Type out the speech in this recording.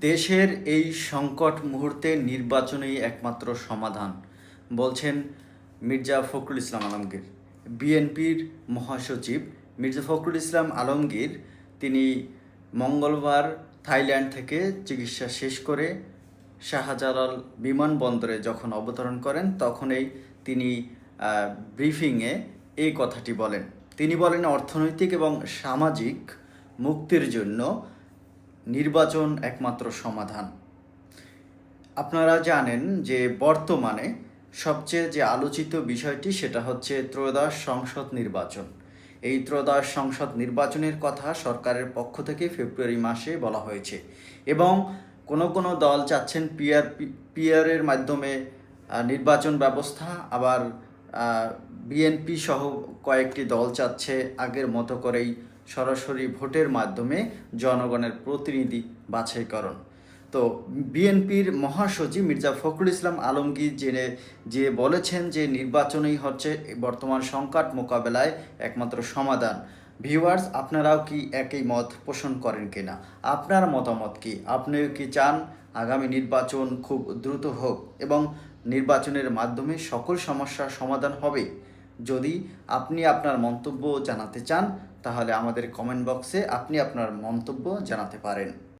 দেশের এই সংকট মুহূর্তে নির্বাচনই একমাত্র সমাধান বলছেন মির্জা ফখরুল ইসলাম আলমগীর। বিএনপির মহাসচিব মির্জা ফখরুল ইসলাম আলমগীর তিনি মঙ্গলবার থাইল্যান্ড থেকে চিকিৎসা শেষ করে শাহজালাল বিমানবন্দরে যখন অবতরণ করেন তখনই তিনি ব্রিফিংয়ে এই কথাটি বলেন। তিনি বলেন, অর্থনৈতিক এবং সামাজিক মুক্তির জন্য নির্বাচন একমাত্র সমাধান। আপনারা জানেন যে বর্তমানে সবচেয়ে যে আলোচিত বিষয়টি সেটা হচ্ছে ত্রয়োদশ সংসদ নির্বাচন। এই ত্রয়োদশ সংসদ নির্বাচনের কথা সরকারের পক্ষ থেকে ফেব্রুয়ারি মাসে বলা হয়েছে এবং কোনো দল চাচ্ছেন পিআরের মাধ্যমে নির্বাচন ব্যবস্থা, আবার বিএনপি সহ কয়েকটি দল চাচ্ছে আগের মতো করেই সরাসরি ভোটের মাধ্যমে জনগণের প্রতিনিধি বাছাইকরণ। তো বিএনপির মহাসচিব মির্জা ফখরুল ইসলাম আলমগীর যে বলেছেন যে নির্বাচনই হচ্ছে বর্তমান সংকট মোকাবেলায় একমাত্র সমাধান। ভিউয়ার্স, আপনারাও কি একই মত পোষণ করেন কিনা? আপনার মতামত কি? আপনিও কি চান আগামী নির্বাচন খুব দ্রুত হোক এবং নির্বাচনের মাধ্যমে সকল সমস্যার সমাধান হবে? যদি আপনি আপনার মন্তব্য জানাতে চান তাহলে আমাদের কমেন্ট বক্সে আপনি আপনার মন্তব্য জানাতে পারেন।